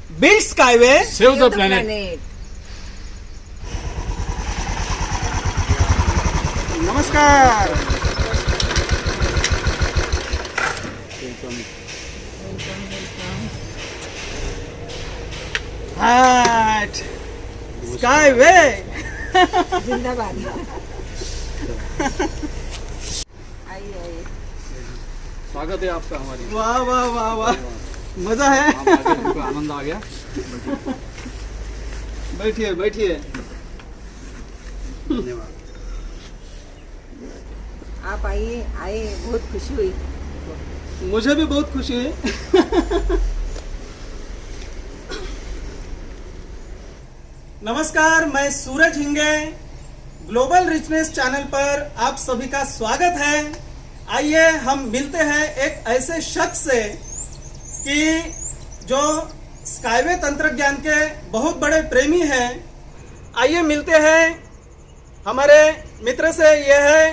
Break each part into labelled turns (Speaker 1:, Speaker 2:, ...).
Speaker 1: Build Skyway,
Speaker 2: Save the planet.
Speaker 1: नमस्कार। हाट Skyway
Speaker 3: जिंदाबाद। आइए
Speaker 2: स्वागत है आपका हमारी।
Speaker 1: वाह वाह वाह वाह, मजा है।
Speaker 2: हमको आनंद आ गया।
Speaker 1: बैठिए बैठिए।
Speaker 2: धन्यवाद।
Speaker 3: आप आए बहुत खुशी हुई।
Speaker 1: मुझे भी बहुत खुशी है। नमस्कार, मैं सूरज हिंगे, ग्लोबल रिचनेस चैनल पर आप सभी का स्वागत है। आइए हम मिलते हैं एक ऐसे शख्स से कि जो स्काईवे तंत्रज्ञान के बहुत बड़े प्रेमी हैं। आइए मिलते हैं हमारे मित्र से। यह है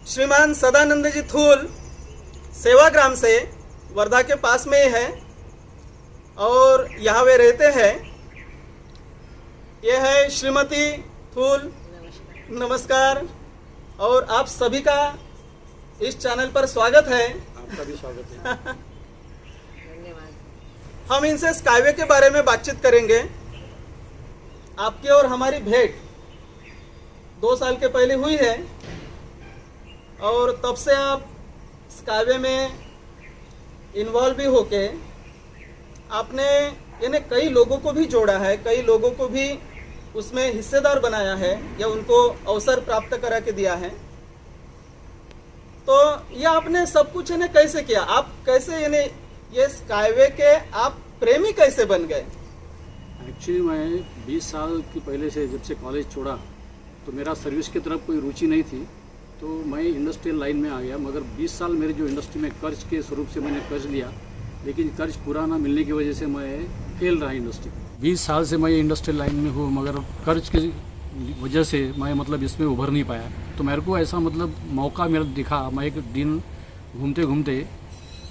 Speaker 1: श्रीमान सदानंद जी थूल, सेवाग्राम से, वर्धा के पास में ही है और यहाँ वे रहते हैं। यह है श्रीमती थूल, नमस्कार। और आप सभी का इस चैनल पर स्वागत है।
Speaker 2: आपका भी स्वागत है।
Speaker 3: धन्यवाद।
Speaker 1: हम इनसे स्काईवे के बारे में बातचीत करेंगे। आपकी और हमारी भेंट 2 साल के पहले हुई है और तब से आप स्काईवे में इन्वॉल्व भी होके आपने यानी कई लोगों को भी जोड़ा है, कई लोगों को भी उसमें हिस्सेदार बनाया है या उनको अवसर प्राप्त करा के दिया है। तो ये आपने सब कुछ यानी कैसे किया? आप कैसे यानी ये स्काईवे के आप प्रेमी कैसे बन गए?
Speaker 2: एक्चुअली मैं 20 साल की पहले से जब से कॉलेज छोड़ा तो मेरा सर्विस की तरफ कोई रुचि नहीं थी, तो मैं इंडस्ट्रियल लाइन में आ गया। मगर 20 साल मेरे जो इंडस्ट्री में कर्ज के स्वरूप से मैंने कर्ज लिया, लेकिन कर्ज पूरा ना मिलने की वजह से मैं फेल रहा इंडस्ट्री। 20 साल से मैं इंडस्ट्रियल लाइन में हूँ, मगर कर्ज की वजह से मैं मतलब इसमें उभर नहीं पाया। तो मेरे को ऐसा मतलब मौका मेरा दिखा। मैं एक दिन घूमते घूमते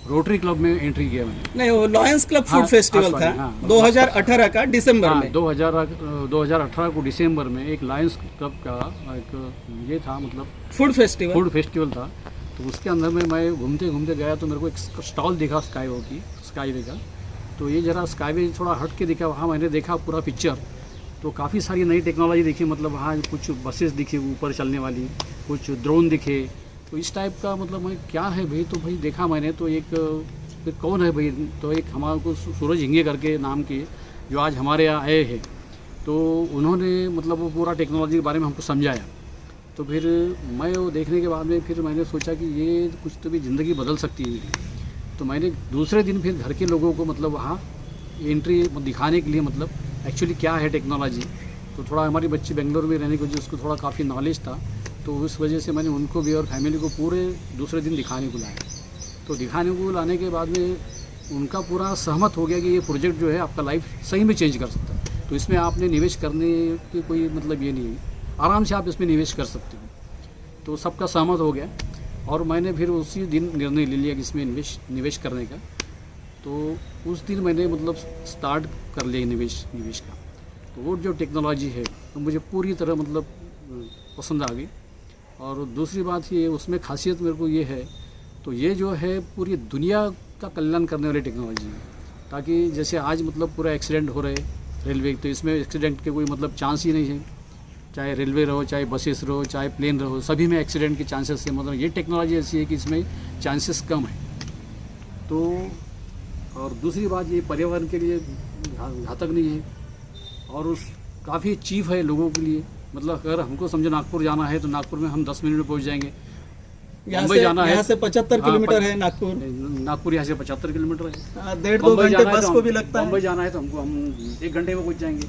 Speaker 2: रोटरी क्लब में एंट्री किया मैंने।
Speaker 1: नहीं, वो लॉयंस क्लब फूड
Speaker 2: हाँ,
Speaker 1: फेस्टिवल
Speaker 2: हाँ,
Speaker 1: था
Speaker 2: हाँ,
Speaker 1: 2018 का दिसंबर
Speaker 2: हाँ,
Speaker 1: में।
Speaker 2: 2018 को दिसंबर में एक लायंस क्लब का एक ये था, मतलब
Speaker 1: फूड फेस्टिवल
Speaker 2: था। तो उसके अंदर में मैं घूमते घूमते गया तो मेरे को एक स्टॉल दिखा स्काईवे का। तो ये जरा स्काईवे थोड़ा हट के दिखा। वहाँ मैंने देखा पूरा पिक्चर, तो काफ़ी सारी नई टेक्नोलॉजी दिखी। मतलब वहाँ कुछ बसेस दिखी ऊपर चलने वाली, कुछ ड्रोन दिखे। तो इस टाइप का मतलब मैं क्या है भाई, तो भाई देखा मैंने। तो एक फिर कौन है भाई, तो एक हमारे को सूरज हिंगे करके नाम के जो आज हमारे यहाँ आए हैं, तो उन्होंने मतलब वो पूरा टेक्नोलॉजी के बारे में हमको समझाया। तो फिर मैं वो देखने के बाद में फिर मैंने सोचा कि ये कुछ तो भी ज़िंदगी बदल सकती है मेरी। तो मैंने दूसरे दिन फिर घर के लोगों को मतलब वहाँ एंट्री दिखाने के लिए मतलब एक्चुअली क्या है टेक्नोलॉजी। तो थोड़ा हमारी बच्ची बेंगलोर में रहने की वजह से उसको थोड़ा काफ़ी नॉलेज था, तो उस वजह से मैंने उनको भी और फैमिली को पूरे दूसरे दिन दिखाने को लाया। तो दिखाने को लाने के बाद में उनका पूरा सहमत हो गया कि ये प्रोजेक्ट जो है आपका लाइफ सही में चेंज कर सकता है। तो इसमें आपने निवेश करने की कोई मतलब ये नहीं है, आराम से आप इसमें निवेश कर सकते हो। तो सबका सहमत हो गया और मैंने फिर उसी दिन निर्णय ले लिया कि इसमें निवेश करने का। तो उस दिन मैंने मतलब स्टार्ट कर लिया निवेश का। तो वो जो टेक्नोलॉजी है तो मुझे पूरी तरह मतलब पसंद आ गई। और दूसरी बात ये उसमें खासियत मेरे को ये है, तो ये जो है पूरी दुनिया का कल्याण करने वाली टेक्नोलॉजी है। ताकि जैसे आज मतलब पूरा एक्सीडेंट हो रहे रेलवे, तो इसमें एक्सीडेंट के कोई मतलब चांस ही नहीं है। चाहे रेलवे रहो, चाहे बसेस रहो, चाहे प्लेन रहो, सभी में एक्सीडेंट के चांसेस है। मतलब ये टेक्नोलॉजी ऐसी है कि इसमें चांसेस कम है। तो और दूसरी बात ये पर्यावरण के लिए घातक नहीं है और उस काफ़ी चीप है लोगों के लिए। मतलब अगर हमको समझो नागपुर जाना है तो नागपुर में हम 10 मिनट में पहुंच जाएंगे। मुंबई जाना है,
Speaker 1: यहाँ से 75 किलोमीटर है
Speaker 2: नागपुर यहाँ से 75 किलोमीटर है।
Speaker 1: 1.5-2 घंटे बस को भी लगता है।
Speaker 2: मुंबई जाना है तो हम 1 घंटे में पहुंच जाएंगे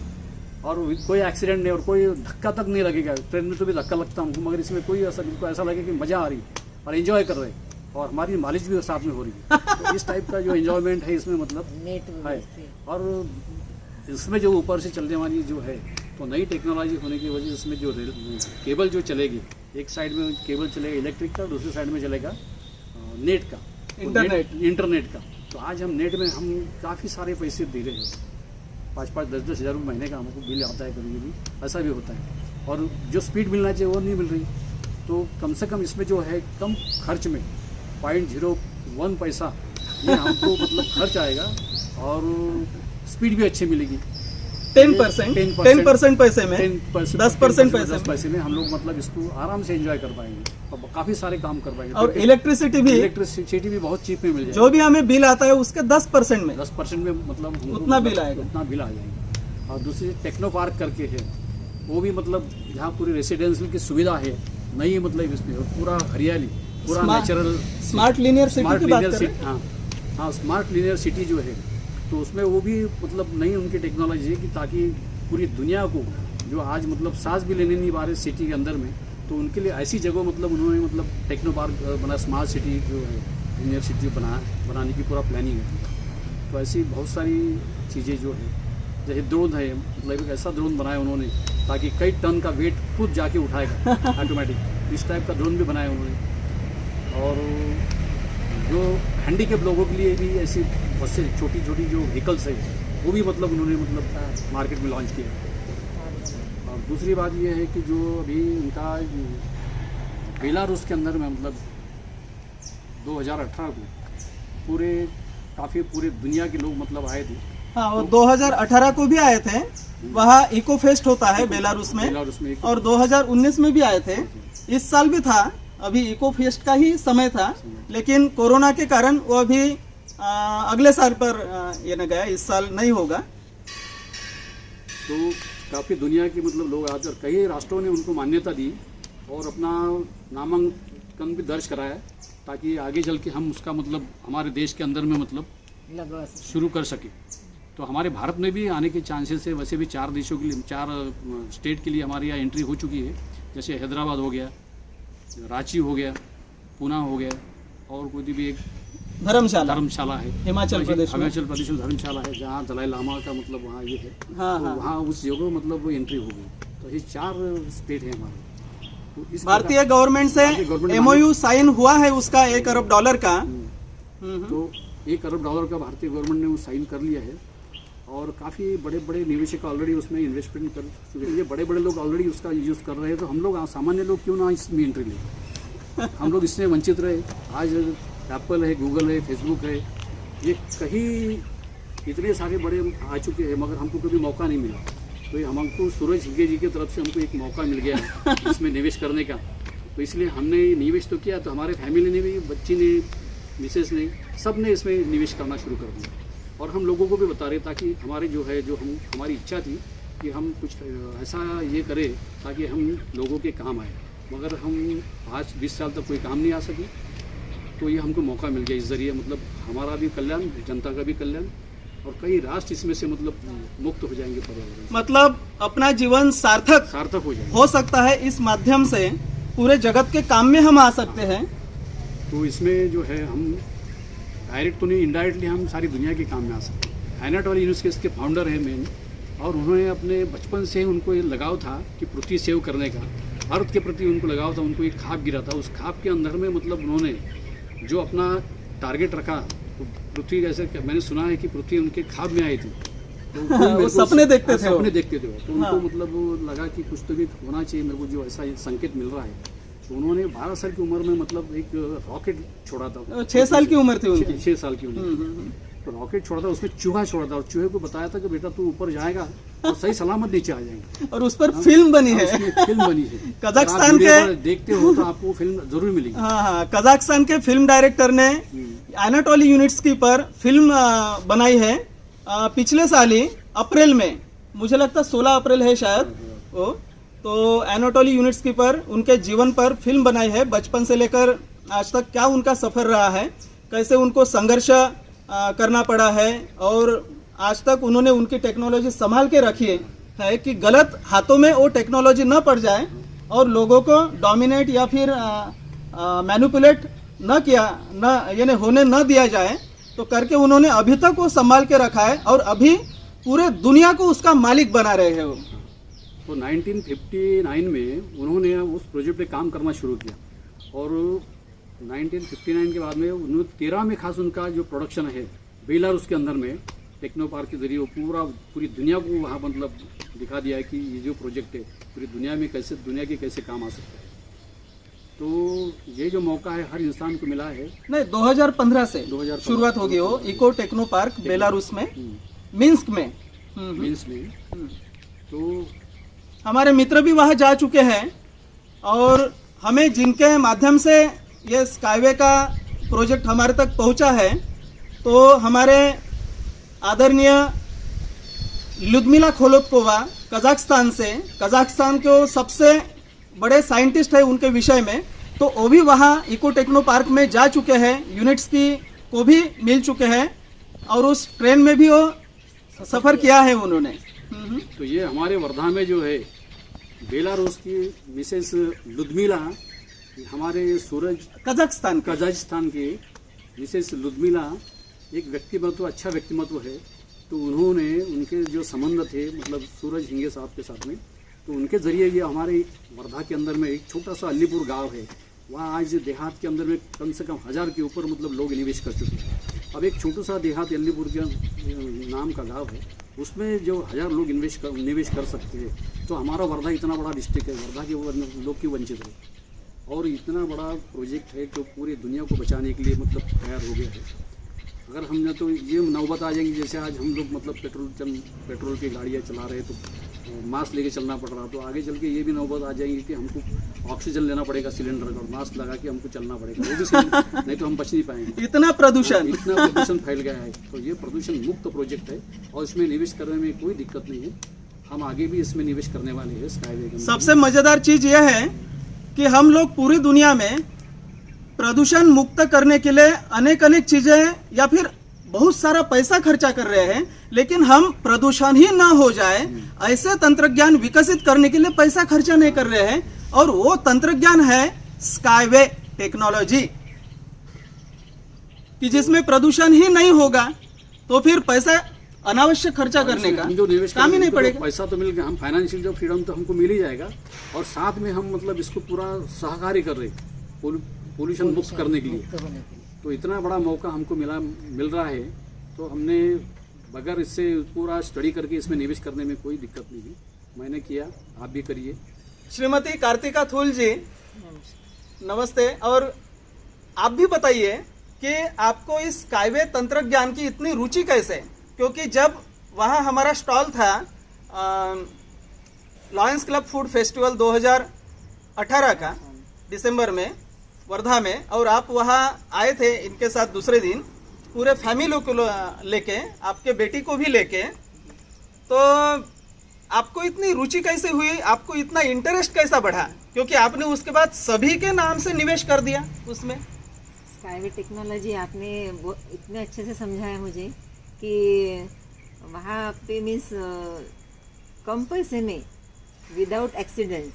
Speaker 2: और कोई एक्सीडेंट नहीं और कोई धक्का तक नहीं लगेगा। ट्रेन में तो भी धक्का लगता हमको, मगर इसमें कोई ऐसा लगे कि मज़ा आ रही और एंजॉय कर रहे हैं और हमारी मालिश भी साथ में हो रही है। तो इस टाइप का जो एंजॉयमेंट है इसमें मतलब है। और इसमें जो ऊपर से चलने वाली जो है, तो नई टेक्नोलॉजी होने की वजह से इसमें जो केबल जो चलेगी, एक साइड में केबल चलेगा इलेक्ट्रिक का, दूसरी साइड में चलेगा नेट का, इंटरनेट का। तो आज हम नेट में हम काफ़ी सारे पैसे दे रहे हैं। 5-5, 10-10 हज़ार रुपये महीने का हमको बिल आता है, कभी कभी ऐसा भी होता है। और जो स्पीड मिलना चाहिए वो नहीं मिल रही। तो कम से कम इसमें जो है कम खर्च में 0.01 पैसा ये हमको मतलब खर्च आएगा और स्पीड भी अच्छी मिलेगी।
Speaker 1: 10% पैसे में 10%
Speaker 2: 10 पैसे में हम लोग मतलब इसको आराम से एंजॉय कर पाएंगे और काफ़ी सारे काम कर पाएंगे।
Speaker 1: और इलेक्ट्रिसिटी
Speaker 2: भी बहुत चीप में मिल जाएगी।
Speaker 1: जो भी हमें बिल आता है उसके 10% में
Speaker 2: 10% में मतलब हमको
Speaker 1: उतना
Speaker 2: मतलब
Speaker 1: बिल आएगा।
Speaker 2: उतना बिल आ जाएगा। और दूसरी टेक्नो पार्क करके है, वो भी मतलब जहाँ पूरी रेसिडेंशियल की सुविधा है नहीं, मतलब इसमें पूरा हरियाली, पूरा नेचुरल
Speaker 1: स्मार्ट लीनियर सिटी की बात कर रहे हैं।
Speaker 2: हाँ, स्मार्ट लीनियर सिटी जो है तो उसमें वो भी मतलब नई उनकी टेक्नोलॉजी है कि ताकि पूरी दुनिया को जो आज मतलब सांस भी लेने नहीं पा रहे सिटी के अंदर में, तो उनके लिए ऐसी जगह मतलब उन्होंने मतलब टेक्नो पार्क बना, स्मार्ट सिटी जो है लीनियर सिटी बनाने की पूरा प्लानिंग है। तो ऐसी बहुत सारी चीज़ें जो है, जैसे ड्रोन है, मतलब एक ऐसा ड्रोन बनाया उन्होंने ताकि कई टन का वेट खुद जाके उठाएगा ऑटोमेटिक, इस टाइप का ड्रोन भी बनाया उन्होंने। और जो हैंडीकेप लोगों के लिए भी ऐसी बहुत से छोटी छोटी जो व्हीकल्स है वो भी मतलब उन्होंने मतलब मार्केट में लॉन्च किया। और दूसरी बात ये है कि जो अभी उनका बेलारूस के अंदर में मतलब 2018 को पूरे दुनिया के लोग मतलब आए थे।
Speaker 1: हाँ, और 2018 को भी आए थे, वहाँ इको फेस्ट होता है बेलारूस में, और 2019 में भी आए थे, इस साल भी था। अभी इको फेस्ट का ही समय था, लेकिन कोरोना के कारण वो अभी अगले साल पर ये न गया, इस साल नहीं होगा।
Speaker 2: तो काफ़ी दुनिया के मतलब लोग आते और कई राष्ट्रों ने उनको मान्यता दी और अपना नामांकन भी दर्ज कराया ताकि आगे चल के हम उसका मतलब हमारे देश के अंदर में मतलब शुरू कर सके। तो हमारे भारत में भी आने के चांसेस है। वैसे भी 4 देशों के लिए, 4 स्टेट के लिए हमारे यहाँ एंट्री हो चुकी है, जैसे हैदराबाद हो गया, रांची हो गया, पुणे हो गया, और कोई भी एक धर्मशाला है
Speaker 1: हिमाचल प्रदेश में
Speaker 2: धर्मशाला है, जहाँ दलाई लामा का मतलब वहाँ ये है।
Speaker 1: हाँ,
Speaker 2: तो
Speaker 1: हाँ।
Speaker 2: वहाँ उस जगह मतलब वो एंट्री हो गई। तो ये 4 स्टेट है हमारे। तो इस
Speaker 1: भारतीय गवर्नमेंट से MOU साइन हुआ है उसका $1 अरब का।
Speaker 2: तो $1 अरब का भारतीय गवर्नमेंट ने वो साइन कर लिया है और काफ़ी बड़े बड़े निवेशक ऑलरेडी उसमें इन्वेस्टमेंट कर चुके हैं। ये बड़े बड़े लोग ऑलरेडी उसका यूज़ कर रहे हैं। तो हम लोग सामान्य लोग क्यों ना इसमें एंट्री लें? हम लोग इससे वंचित रहे। आज एप्पल है, गूगल है, फेसबुक है, ये कहीं इतने सारे बड़े आ चुके हैं, मगर हमको कभी मौका नहीं मिला। तो ये हमको सूरज हिगे जी की तरफ से हमको एक मौका मिल गया इसमें निवेश करने का। तो इसलिए हमने निवेश तो किया। तो हमारे फैमिली ने भी, बच्ची ने, मिसेस ने, सब ने इसमें निवेश करना शुरू कर दिया। और हम लोगों को भी बता रहे ताकि हमारे जो है हमारी इच्छा थी कि हम कुछ ऐसा ये करें ताकि हम लोगों के काम आए, मगर हम आज 20 साल तक कोई काम नहीं आ सकी। तो ये हमको मौका मिल गया इस ज़रिए, मतलब हमारा भी कल्याण, जनता का भी कल्याण, और कई राष्ट्र इसमें से मतलब मुक्त हो जाएंगे पर्यावरण,
Speaker 1: मतलब अपना जीवन सार्थक हो सकता है। इस माध्यम से पूरे जगत के काम में हम आ सकते हैं।
Speaker 2: तो इसमें जो है हम डायरेक्ट तो नहीं, इनडायरेक्टली हम सारी दुनिया के काम में आ सकते हैं। एनाटोली यूनिवर्सिटी के इसके फाउंडर है मेन, और उन्होंने अपने बचपन से उनको ये लगाव था कि पृथ्वी सेव करने का, अर्थ के प्रति उनको लगाव था। उनको एक खाप गिरा था, उस खाप के अंदर में मतलब उन्होंने जो अपना टारगेट रखा, तो पृथ्वी, जैसे मैंने सुना है कि पृथ्वी उनके खाब में आई थी। तो
Speaker 1: वो सपने देखते थे,
Speaker 2: तो उनको मतलब लगा कि कुछ तो भी होना चाहिए मेरे को, जो ऐसा संकेत मिल रहा है। तो उन्होंने 12 साल की उम्र में मतलब एक रॉकेट छोड़ा था।
Speaker 1: 6 साल की उम्र थी उनकी।
Speaker 2: 6 साल की उम्र। तो रॉकेट छोड़ा था, उसमें चूहा छोड़ा था और चूहे को बताया था कि बेटा तू ऊपर जाएगा और सही सलामत नीचे आ जाएंगे।
Speaker 1: और उस पर फिल्म बनी है।
Speaker 2: फिल्म बनी है
Speaker 1: कजाकिस्तान के,
Speaker 2: देखते हो तो आपको फिल्म जरूर मिलेगी।
Speaker 1: हाँ, कजाकिस्तान के फिल्म डायरेक्टर ने एनाटोली यूनिवर्सिटी पर फिल्म बनाई है पिछले साल ही, अप्रैल में, मुझे लगता 16 अप्रैल है शायद वो। तो एनाटोली यूनिवर्सिटी पर उनके जीवन पर फिल्म बनाई है, बचपन से लेकर आज तक क्या उनका सफर रहा है, कैसे उनको संघर्ष करना पड़ा है, और आज तक उन्होंने उनकी टेक्नोलॉजी संभाल के रखी है कि गलत हाथों में वो टेक्नोलॉजी न पड़ जाए और लोगों को डोमिनेट या फिर मैनिपुलेट न किया, न यानी होने न दिया जाए। तो करके उन्होंने अभी तक वो संभाल के रखा है और अभी पूरे दुनिया को उसका मालिक बना रहे हैं वो।
Speaker 2: तो 1959 में उन्होंने उस प्रोजेक्ट पे काम करना शुरू किया, और 1959 के बाद में उन्होंने 13 में खास उनका जो प्रोडक्शन है बेलारूस के अंदर में टेक्नो पार्क के जरिए वो पूरी दुनिया को वहाँ मतलब दिखा दिया है कि ये जो प्रोजेक्ट है पूरी दुनिया में कैसे दुनिया के कैसे काम आ सकता है। तो ये जो मौका है हर इंसान को मिला है।
Speaker 1: नहीं, 2015 से
Speaker 2: 2015
Speaker 1: शुरुआत होगी वो इको टेक्नो पार्क बेलारूस में, मिन्स्क में।
Speaker 2: मीन्स में तो
Speaker 1: हमारे मित्र भी वहाँ जा चुके हैं और हमें जिनके माध्यम से ये स्काईवे का प्रोजेक्ट हमारे तक पहुँचा है, तो हमारे आदरणीय ल्युदमिला खोलोत्कोवा कजाकिस्तान से, कजाकिस्तान के वो सबसे बड़े साइंटिस्ट है उनके विषय में, तो वो भी वहाँ इको टेक्नो पार्क में जा चुके हैं, यूनिट्स की को भी मिल चुके हैं और उस ट्रेन में भी वो सफ़र किया है उन्होंने।
Speaker 2: तो ये हमारे वर्धा में जो है बेलारूस की मिसेस लुदमिला, हमारे सूरज कजाकिस्तान की मिसेस लुदमिला एक व्यक्तिमत्व, अच्छा व्यक्तिमत्व है। तो उन्होंने उनके जो संबंध थे मतलब सूरज हिंगे साहब के साथ में, तो उनके ज़रिए ये हमारे वर्धा के अंदर में एक छोटा सा अलीपुर गांव है, वहाँ आज देहात के अंदर में कम से कम 1000 के ऊपर मतलब लोग निवेश कर चुके हैं। अब एक छोटा सा देहात अलीपुर के नाम का गाँव है, उसमें जो 1000 लोग निवेश कर सकते हैं। तो हमारा वर्धा इतना बड़ा डिस्ट्रिक्ट है, वर्धा के लोग क्यों वंचित है। और इतना बड़ा प्रोजेक्ट है जो पूरी दुनिया को बचाने के लिए मतलब तैयार हो गया है। अगर हमने तो ये नौबत आ जाएंगी, जैसे आज हम लोग मतलब पेट्रोल की गाड़ियाँ चला रहे तो मास्क लेके चलना पड़ रहा, तो आगे चल के ये भी नौबत आ जाएंगी कि हमको ऑक्सीजन लेना पड़ेगा सिलेंडर का, मास्क लगा के हमको चलना पड़ेगा, वो भी नहीं तो हम बच नहीं पाएंगे।
Speaker 1: इतना प्रदूषण
Speaker 2: फैल गया है। तो ये प्रदूषण मुक्त प्रोजेक्ट है और इसमें निवेश करने में कोई दिक्कत नहीं है। हम आगे भी इसमें निवेश करने वाले हैं स्काईवे के।
Speaker 1: सबसे मजेदार चीज यह है कि हम लोग पूरी दुनिया में प्रदूषण मुक्त करने के लिए अनेक चीजें या फिर बहुत सारा पैसा खर्चा कर रहे हैं, लेकिन हम प्रदूषण ही ना हो जाए ऐसे तंत्रज्ञान विकसित करने के लिए पैसा खर्चा नहीं कर रहे हैं। और वो तंत्रज्ञान है स्काईवे टेक्नोलॉजी, कि जिसमें प्रदूषण ही नहीं होगा तो फिर पैसा अनावश्यक खर्चा करने का
Speaker 2: जो निवेश
Speaker 1: काम ही नहीं पड़ेगा।
Speaker 2: पैसा तो मिल गया, हम फाइनेंशियल जो फ्रीडम तो हमको मिल ही जाएगा और साथ में हम मतलब इसको पूरा सहकार्य कर रहे पोल्यूशन मुक्त करने के लिए। तो इतना बड़ा मौका हमको मिल रहा है, तो हमने बगैर इससे पूरा स्टडी करके इसमें निवेश करने में कोई दिक्कत नहीं है। मैंने किया, आप भी करिए।
Speaker 1: श्रीमती कार्तिका थूल जी नमस्ते। और आप भी बताइए कि आपको इस स्काईवे तंत्रज्ञान की इतनी रुचि कैसे, क्योंकि जब वहाँ हमारा स्टॉल था लॉयंस क्लब फूड फेस्टिवल 2018 का दिसंबर में वर्धा में, और आप वहाँ आए थे इनके साथ दूसरे दिन पूरे फैमिली को लेके, आपके बेटी को भी लेके, तो आपको इतनी रुचि कैसे हुई, आपको इतना इंटरेस्ट कैसा बढ़ा, क्योंकि आपने उसके बाद सभी के नाम से निवेश कर दिया उसमें।
Speaker 3: स्काईवे टेक्नोलॉजी आपने इतने अच्छे से समझाया मुझे कि वहाँ पे मीन्स कम पैसे में विदाउट एक्सीडेंट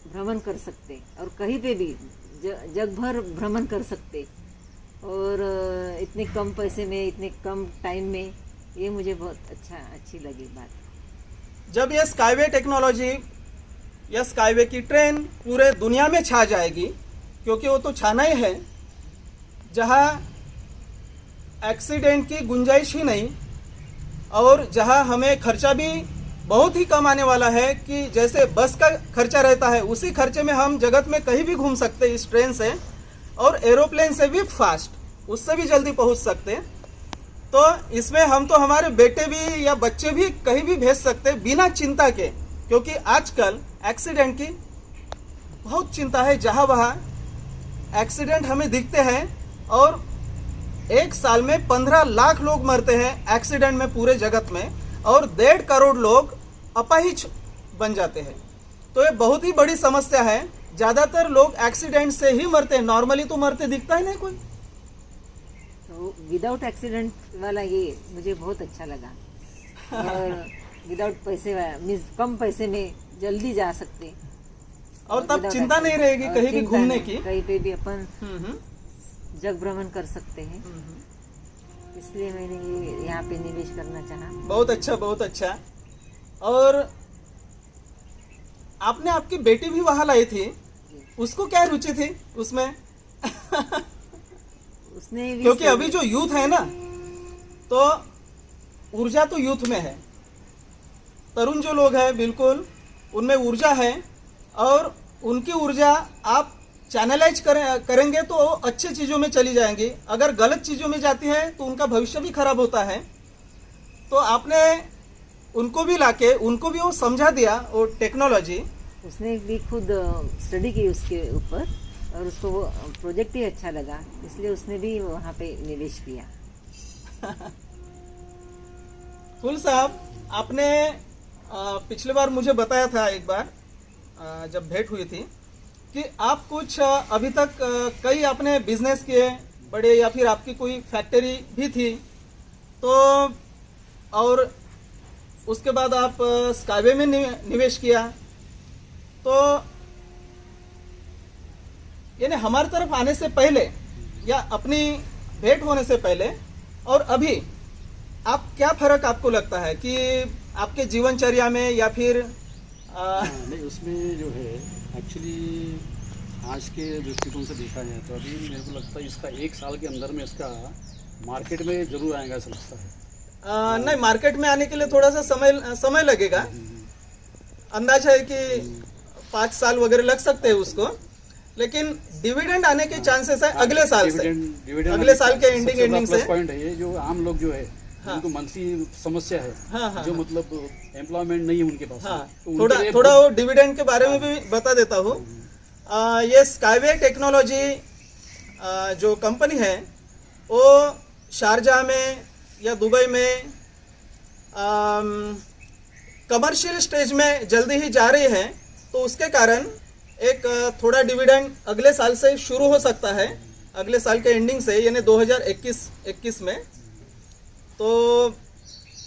Speaker 3: भ्रमण कर सकते और कहीं पे भी जग भर भ्रमण कर सकते और इतने कम पैसे में इतने कम टाइम में, ये मुझे बहुत अच्छी लगी बात।
Speaker 1: जब ये स्काईवे टेक्नोलॉजी या स्काईवे की ट्रेन पूरे दुनिया में छा जाएगी, क्योंकि वो तो छाना ही है, जहाँ एक्सीडेंट की गुंजाइश ही नहीं और जहाँ हमें खर्चा भी बहुत ही कम आने वाला है, कि जैसे बस का खर्चा रहता है उसी खर्चे में हम जगत में कहीं भी घूम सकते हैं इस ट्रेन से, और एरोप्लेन से भी फास्ट, उससे भी जल्दी पहुंच सकते हैं। तो इसमें हम तो हमारे बेटे भी या बच्चे भी कहीं भी भेज सकते हैं बिना चिंता के, क्योंकि आजकल एक्सीडेंट की बहुत चिंता है। जहाँ वहाँ एक्सीडेंट हमें दिखते हैं और एक साल में 15 लाख लोग मरते हैं एक्सीडेंट में पूरे जगत में, और 1.5 करोड़ लोग अपाहिज बन जाते हैं। तो ये बहुत ही बड़ी समस्या है। ज़्यादातर लोग एक्सीडेंट से ही मरते हैं, नॉर्मली तो मरते दिखता ही नहीं कोई।
Speaker 3: तो विदाउट एक्सीडेंट वाला ये मुझे बहुत अच्छा लगा और विदाउट पैसे मीन्स कम पैसे में जल्दी जा सकते
Speaker 1: और तब चिंता नहीं रहेगी कहीं भी घूमने की,
Speaker 3: कहीं पे भी अपन जग भ्रमण कर सकते हैं। इसलिए मैंने ये यहाँ पे निवेश करना चाहा।
Speaker 1: बहुत अच्छा, बहुत अच्छा। और आपने आपकी बेटी भी वहां लाई थी, उसको क्या रुचि थी उसमें?
Speaker 3: उसने भी
Speaker 1: क्योंकि अभी जो यूथ है ना, तो ऊर्जा तो यूथ में है, तरुण जो लोग हैं बिल्कुल उनमें ऊर्जा है, और उनकी ऊर्जा आप चैनलाइज करेंगे तो अच्छी चीज़ों में चली जाएंगी। अगर गलत चीज़ों में जाती है तो उनका भविष्य भी खराब होता है। तो आपने उनको भी लाके उनको भी वो समझा दिया वो टेक्नोलॉजी।
Speaker 3: उसने भी खुद स्टडी की उसके ऊपर, और उसको वो प्रोजेक्ट ही अच्छा लगा, इसलिए उसने भी वहाँ पे निवेश किया।
Speaker 1: फुल साहब, आपने पिछले बार मुझे बताया था एक बार जब भेंट हुई थी कि आप कुछ अभी तक कई आपने बिजनेस किए बड़े, या फिर आपकी कोई फैक्ट्री भी थी, तो और उसके बाद आप स्काईवे में निवेश किया। तो यानी हमारी तरफ आने से पहले या अपनी भेंट होने से पहले और अभी आप क्या फर्क आपको लगता है कि आपके जीवनचर्या में या फिर
Speaker 2: नहीं, उसमें जो है एक्चुअली आज के दृष्टिकोण से देखा जाए तो अभी मेरे को लगता है इसका 1 साल के अंदर में इसका मार्केट में जरूर आएगा ऐसा लगता है।
Speaker 1: नहीं, मार्केट में आने के लिए थोड़ा सा समय लगेगा। अंदाज है कि 5 साल वगैरह लग सकते हैं उसको, लेकिन डिविडेंड आने के चांसेस है अगले साल से, अगले साल के एंडिंग से।
Speaker 2: पॉइंट है ये, जो आम लोग जो है उनको मंथली समस्या है, जो मतलब एम्प्लॉयमेंट नहीं है उनके पास। तो
Speaker 1: थोड़ा वो डिविडेंड के बारे में भी बता देता हूँ। ये स्काईवे टेक्नोलॉजी जो कंपनी है वो शारजाह में या दुबई में कमर्शियल स्टेज में जल्दी ही जा रही है, तो उसके कारण एक थोड़ा डिविडेंड अगले साल से शुरू हो सकता है, अगले साल के एंडिंग से, यानी 2021 में। तो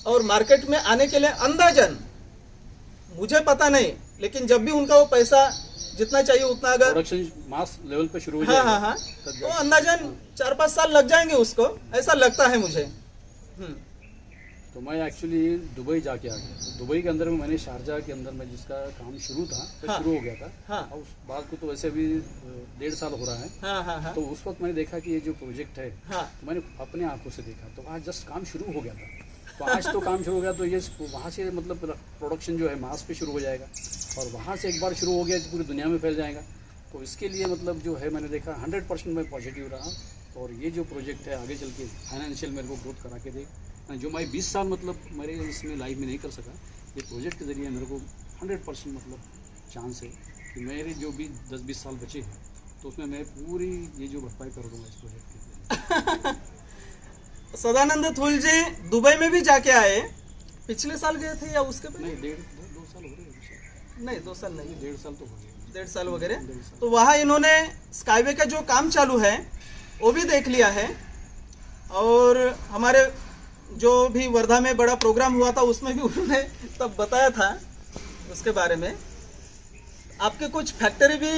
Speaker 1: और मार्केट में आने के लिए अंदाजन मुझे पता नहीं, लेकिन जब भी उनका वो पैसा जितना चाहिए उतना अगर
Speaker 2: प्रोडक्शन मास लेवल पे शुरू हो जाएगा,
Speaker 1: हाँ, तो अंदाजन 4-5 साल लग जाएंगे उसको, ऐसा लगता है मुझे।
Speaker 2: तो मैं एक्चुअली दुबई जाके आ गया। तो दुबई के अंदर में मैंने शारजाह के अंदर में जिसका काम शुरू था तो शुरू हो गया था। और उस बात को तो वैसे अभी 1.5 साल हो रहा है। तो उस वक्त मैंने देखा कि ये जो प्रोजेक्ट है तो मैंने अपने आंखों से देखा, तो वहाँ जस्ट काम शुरू हो गया था। तो आज तो काम शुरू हो गया, तो ये वहाँ से मतलब प्रोडक्शन जो है मास पे शुरू हो जाएगा, और वहाँ से एक बार शुरू हो गया तो पूरी दुनिया में फैल जाएगा। तो इसके लिए मतलब जो है मैंने देखा 100% मैं पॉजिटिव रहा, और ये जो प्रोजेक्ट है आगे चल के फाइनेंशियल मेरे को ग्रोथ करा के दे, जो मैं 20 साल मतलब मेरे इसमें लाइफ में नहीं कर सका, ये प्रोजेक्ट के ज़रिए मेरे को 100% मतलब चांस है कि मेरे जो भी 10-20 साल बचे हैं तो उसमें मैं पूरी ये जो भरपाई कर दूँगा इस प्रोजेक्ट के।
Speaker 1: सदानंद थुल जी दुबई में भी जाके आए, पिछले साल गए थे या उसके पहले?
Speaker 2: नहीं, 2 साल हो गए।
Speaker 1: नहीं, 2 साल नहीं,
Speaker 2: 1.5 साल तो हो गए,
Speaker 1: 1.5 साल वगैरह। तो वहाँ इन्होंने स्काईवे का जो काम चालू है वो भी देख लिया है, और हमारे जो भी वर्धा में बड़ा प्रोग्राम हुआ था उसमें भी उन्होंने तब बताया था उसके बारे में। आपके कुछ फैक्ट्री भी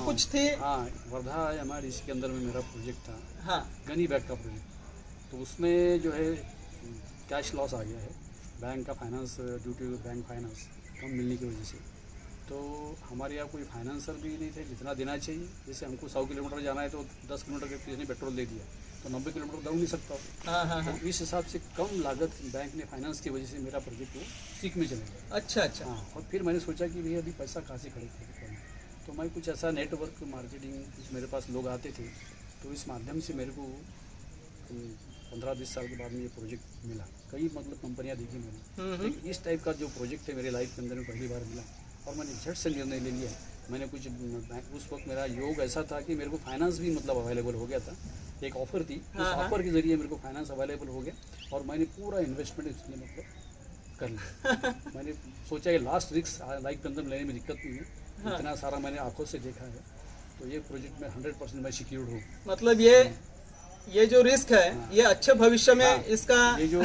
Speaker 1: कुछ थी?
Speaker 2: हाँ, वर्धा हमारे इसके अंदर में मेरा प्रोजेक्ट था,
Speaker 1: हाँ,
Speaker 2: गनी बैग का प्रोजेक्ट। तो उसमें जो है कैश लॉस आ गया है, बैंक का finance due to bank finance कम मिलने की वजह से। तो हमारे यहाँ कोई फाइनेंसर भी नहीं थे जितना देना चाहिए। जैसे हमको 100 किलोमीटर जाना है तो 10 किलोमीटर के किसी ने पेट्रोल दे दिया, तो 90 किलोमीटर दौड़ नहीं सकता। तो इस हिसाब से कम लागत बैंक ने फाइनेंस की वजह से मेरा प्रोजेक्ट वो सीख में चले गया।
Speaker 1: अच्छा।
Speaker 2: हाँ, और फिर मैंने सोचा कि भैया अभी पैसा कहाँ से खड़े करें, तो मैं कुछ ऐसा नेटवर्क मार्केटिंग कुछ मेरे पास लोग आते थे, तो इस माध्यम से मेरे को 15-20 साल के बाद में ये प्रोजेक्ट मिला। कई मतलब कंपनियां देखी मैंने, लेकिन इस टाइप का जो प्रोजेक्ट है मेरे लाइफ के अंदर में पहली बार मिला, और मैंने झट से निर्णय ले लिया। मैंने कुछ उस वक्त मेरा योग ऐसा था कि मेरे को फाइनेंस भी मतलब अवेलेबल हो गया था, एक ऑफ़र थी, उस ऑफ़र के ज़रिए मेरे को फाइनेंस अवेलेबल हो गया, और मैंने पूरा इन्वेस्टमेंट इसमें मतलब कर लिया। मैंने सोचा ये लास्ट रिस्क लाइफ के अंदर लेने में दिक्कत नहीं है, इतना सारा मैंने आंखों से देखा है, तो ये प्रोजेक्ट में 100% मैं सिक्योर्ड हूँ।
Speaker 1: मतलब ये जो रिस्क है ये अच्छे भविष्य में इसका
Speaker 2: ये जो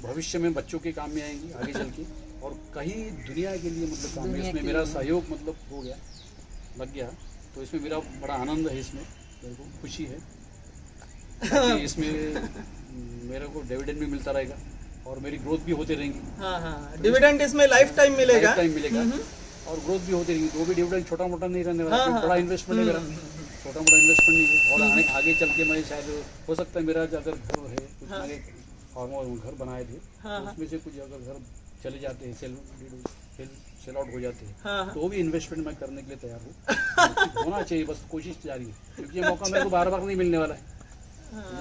Speaker 2: भविष्य में बच्चों के काम में आएंगी आगे चल के, और कहीं दुनिया के लिए मतलब काम में इसमें मेरा सहयोग मतलब हो गया, लग गया, तो इसमें मेरा बड़ा आनंद है, इसमें मेरे को खुशी है। इसमें मेरे को डिविडेंड भी मिलता रहेगा और मेरी ग्रोथ भी होती रहेंगी।
Speaker 1: हाँ, डिविडेंड इसमें लाइफ टाइम मिलेगा,
Speaker 2: और ग्रोथ भी होती रहेगी। तो भी डिविडेंड छोटा मोटा नहीं रहने वाला, बड़ा इन्वेस्टमेंट है मेरा, छोटा मोटा इन्वेस्टमेंट नहीं है। और आगे चल के मैं शायद हो सकता है मेरा अगर घर है कुछ आगे फार्म घर बनाए थे,
Speaker 1: हाँ,
Speaker 2: तो उसमें से कुछ अगर घर चले जाते हैं, सेल आउट हो जाते हैं,
Speaker 1: हाँ,
Speaker 2: तो वो भी इन्वेस्टमेंट मैं करने के लिए तैयार हूँ। होना चाहिए, बस कोशिश जारी है, क्योंकि ये मौका मेरे को बार बार नहीं मिलने वाला है।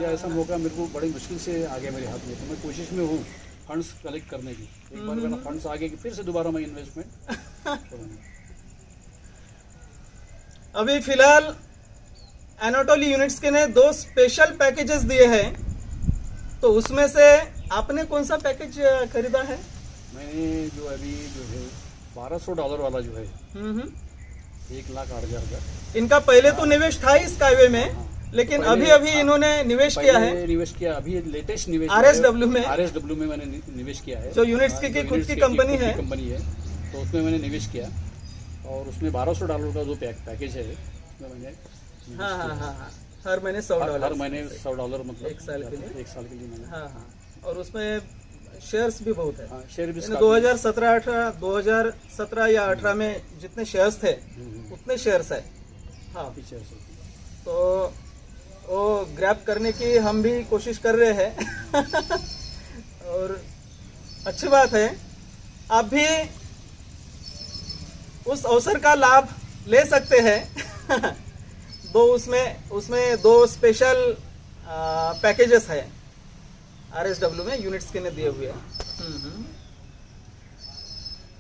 Speaker 2: ये ऐसा मौका मेरे को बड़ी मुश्किल से आ गया मेरे हाथ में, तो मैं कोशिश में हूँ फंड्स कलेक्ट करने की। एक बार मेरा फंड्स आ गए कि फिर से दोबारा मैं इन्वेस्टमेंट करूँगा।
Speaker 1: अभी फिलहाल एनाटोली यूनिट्स के ने 2 स्पेशल पैकेजेस दिए हैं, तो उसमें से आपने कौन सा पैकेज खरीदा है?
Speaker 2: मैंने जो अभी जो है $1200 वाला जो है, 1,08,000 का,
Speaker 1: इनका पहले तो निवेश था ही स्काईवे में, लेकिन
Speaker 2: पहले-
Speaker 1: अभी इन्होंने निवेश किया है
Speaker 2: पहले निवेश किया, अभी लेटेस्ट निवेश
Speaker 1: RSW में।
Speaker 2: RSW में मैंने निवेश किया है,
Speaker 1: जो यूनिट्स की खुद
Speaker 2: यूनिट्स
Speaker 1: की
Speaker 2: की
Speaker 1: कंपनी
Speaker 2: खुद की
Speaker 1: है।
Speaker 2: कंपनी है, तो उसमें मैंने निवेश किया और उसमें $1200 का जो पैकेज है उसमें मैंने निवेश
Speaker 1: हाँ हाँ
Speaker 2: किया।
Speaker 1: हाँ हाँ, हर महीने $100
Speaker 2: हर महीने $100 मतलब
Speaker 1: एक साल के लिए।
Speaker 2: एक साल के लिए मैंने
Speaker 1: हाँ हाँ, और उसमें शेयर्स भी बहुत है।
Speaker 2: शेयर भी
Speaker 1: 2017 या 18 में जितने शेयर्स थे उतने शेयर्स है। हाँ,
Speaker 2: काफी शेयर्स होते हैं।
Speaker 1: तो वो ग्रैब करने की हम भी कोशिश कर रहे हैं और अच्छी बात है, आप भी उस अवसर का लाभ ले सकते हैं। उसमें 2 स्पेशल पैकेजेस है RSW में, यूनिट्स के ने दिए हुए हैं।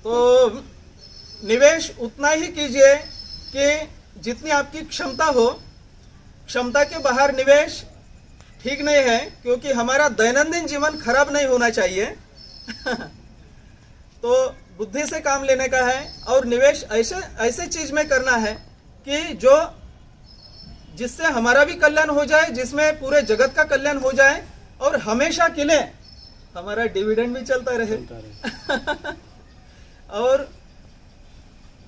Speaker 1: तो निवेश उतना ही कीजिए कि जितनी आपकी क्षमता हो। क्षमता के बाहर निवेश ठीक नहीं है, क्योंकि हमारा दैनंदिन जीवन खराब नहीं होना चाहिए। तो बुद्धि से काम लेने का है, और निवेश ऐसे चीज में करना है कि जिससे हमारा भी कल्याण हो जाए, जिसमें पूरे जगत का कल्याण हो जाए, और हमेशा के लिए हमारा डिविडेंड भी चलता रहे। और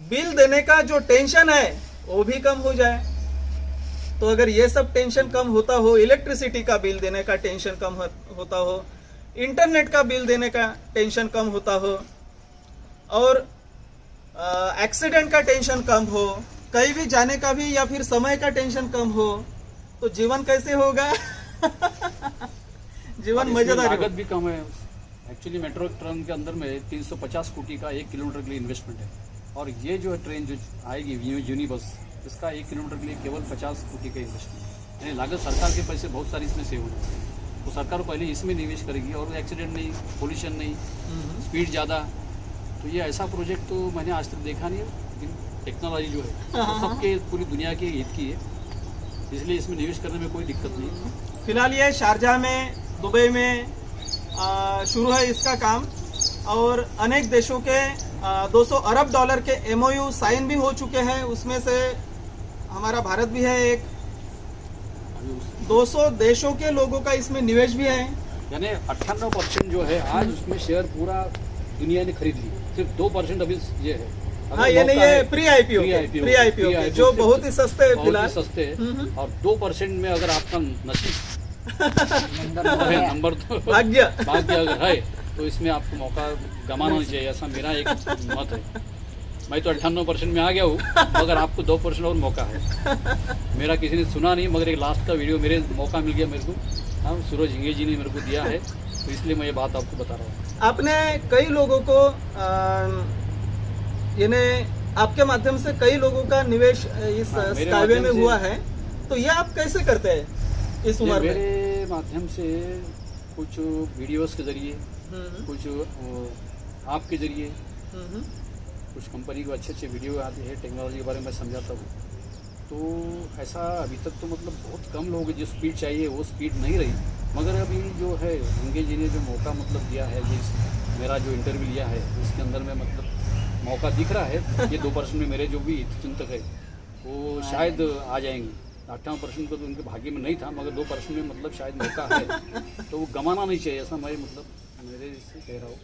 Speaker 1: बिल देने का जो टेंशन है वो भी कम हो जाए। तो अगर ये सब टेंशन कम होता हो, इलेक्ट्रिसिटी का बिल देने का टेंशन कम होता हो, इंटरनेट का बिल देने का टेंशन कम होता हो, और एक्सीडेंट का टेंशन कम हो, कहीं भी जाने का भी या फिर समय का टेंशन कम हो, तो जीवन कैसे होगा? जीवन मजेदार
Speaker 2: लागत भी कम है। एक्चुअली मेट्रो ट्रेन के अंदर में 350 कोटी का 1 किलोमीटर के लिए इन्वेस्टमेंट है, और ये जो है ट्रेन जो आएगी यूनी बस, इसका 1 किलोमीटर के लिए केवल 50 कोटी का इन्वेस्टमेंट है। यानी लागत सरकार के पैसे बहुत सारी इसमें सेव हो जाएंगे। तो सरकार पहले इसमें निवेश करेगी, और एक्सीडेंट नहीं, पोल्यूशन नहीं, स्पीड ज़्यादा। तो ये ऐसा प्रोजेक्ट तो मैंने आज तक देखा नहीं है, लेकिन टेक्नोलॉजी जो है तो सबके पूरी दुनिया के हित की है, इसलिए इसमें निवेश करने में कोई दिक्कत नहीं है।
Speaker 1: फिलहाल ये शारजाह में, दुबई में शुरू है इसका काम, और अनेक देशों के $200 अरब के MOU साइन भी हो चुके हैं। उसमें से हमारा भारत भी है एक। 200 देशों के लोगों का इसमें निवेश भी है।
Speaker 2: यानी 98% जो है आज उसमें शेयर पूरा दुनिया ने खरीद ली, सिर्फ 2% अभी ये है। अगर
Speaker 1: हाँ, ये नहीं
Speaker 2: मौका
Speaker 1: है
Speaker 2: है,
Speaker 1: प्री आईपीओ के, जो बहुत ही सस्ते है
Speaker 2: बहुत
Speaker 1: फिलहाल।
Speaker 2: ही सस्ते हैं, और 2% में अगर आपका नसीब नंबर तो
Speaker 1: भाग्य
Speaker 2: अगर है, तो इसमें आपको मौका गंवाना नहीं चाहिए, ऐसा मेरा एक मत है। मैं तो 98% में आ गया हूँ, मगर आपको 2% और मौका है। मेरा किसी ने सुना नहीं, मगर एक लास्ट का वीडियो मेरे मौका मिल गया मेरे को। हाँ, सूरज हिंगे जी ने मेरे को दिया है, तो इसलिए मैं ये बात आपको बता रहा हूँ।
Speaker 1: आपने कई लोगों को यानी आपके माध्यम से कई लोगों का निवेश इस
Speaker 2: मेरे
Speaker 1: स्काईवे में
Speaker 2: माध्यम से-
Speaker 1: हुआ है, तो ये आप कैसे करते हैं इस उम्र में?
Speaker 2: मेरे माध्यम से कुछ वीडियोस के जरिए, कुछ आपके जरिए, कुछ कंपनी को अच्छे अच्छे वीडियो आते हैं, टेक्नोलॉजी के बारे में मैं समझाता हूँ। तो ऐसा अभी तक तो मतलब बहुत कम लोग जो स्पीड चाहिए वो स्पीड नहीं रही, मगर अभी जो है हिंगे जी ने जो मौका मतलब दिया है, ये मेरा जो इंटरव्यू लिया है इसके अंदर में मतलब मौका दिख रहा है। ये 2% में मेरे जो भी चिंतक है वो शायद आ जाएंगे। 98% तो उनके भाग्य में नहीं था, मगर 2% में मतलब शायद मौका है, तो वो गंवाना नहीं चाहिए, ऐसा मैं मतलब मेरे से कह रहा हूँ।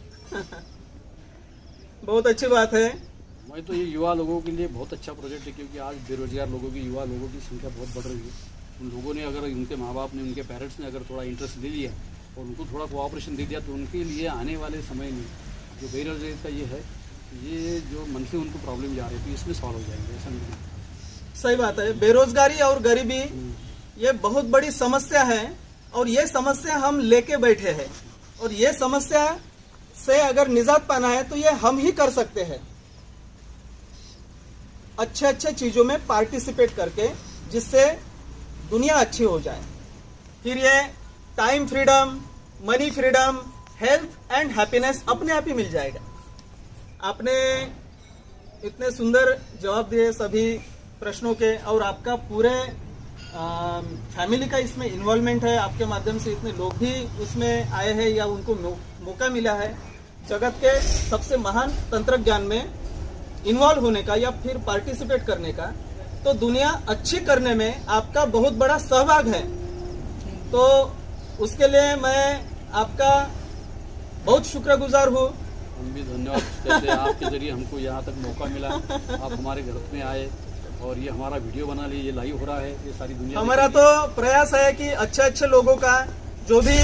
Speaker 1: बहुत अच्छी बात है।
Speaker 2: मैं तो ये युवा लोगों के लिए बहुत अच्छा प्रोजेक्ट है, क्योंकि आज बेरोजगार लोगों की, युवा लोगों की संख्या बहुत बढ़ रही है। उन लोगों ने अगर उनके माँ बाप ने, उनके पेरेंट्स ने अगर थोड़ा इंटरेस्ट ले लिया और उनको थोड़ा कोऑपरेशन दे दिया, तो उनके लिए आने वाले समय में जो बेरोजगारी का ये है, ये जो मंथली उनको प्रॉब्लम जा रही थी, इसमें सॉल्व हो जाएंगे, ऐसा नहीं।
Speaker 1: सही बात है। बेरोजगारी और गरीबी ये बहुत बड़ी समस्या है, और ये समस्या हम लेके बैठे हैं। और ये समस्या से अगर निजात पाना है तो ये हम ही कर सकते हैं, अच्छे अच्छे चीजों में पार्टिसिपेट करके, जिससे दुनिया अच्छी हो जाए। फिर ये time freedom, money freedom, health and happiness अपने आप ही मिल जाएगा। आपने इतने सुंदर जवाब दिए सभी प्रश्नों के, और आपका पूरे फैमिली का इसमें इन्वॉल्वमेंट है। आपके माध्यम से इतने लोग भी उसमें आए हैं या उनको मौका मिला है जगत के सबसे महान तंत्रज्ञान में इन्वॉल्व होने का या फिर पार्टिसिपेट करने का। तो दुनिया अच्छी करने में आपका बहुत बड़ा सहभाग है। तो उसके लिए मैं आपका बहुत शुक्रगुजार हूँ।
Speaker 2: हम भी धन्यवाद कहते हैं, आपके जरिए हमको यहाँ तक मौका मिला, आप हमारे घर में आए और ये हमारा वीडियो बना लिए, ये लाइव हो रहा है, ये सारी दुनिया
Speaker 1: हमारा तो प्रयास है कि अच्छे अच्छे लोगों का, जो भी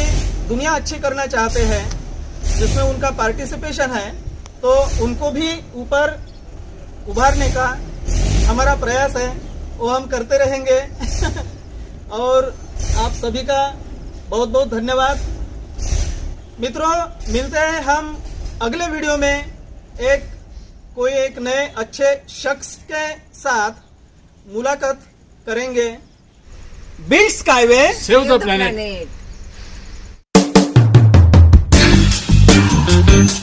Speaker 1: दुनिया अच्छी करना चाहते हैं, जिसमें उनका पार्टिसिपेशन है, तो उनको भी ऊपर उभारने का हमारा प्रयास है, वो हम करते रहेंगे। और आप सभी का बहुत बहुत धन्यवाद। मित्रों, मिलते हैं हम अगले वीडियो में कोई एक नए अच्छे शख्स के साथ मुलाकात करेंगे। Build skyway,
Speaker 2: save the planet.
Speaker 3: planet.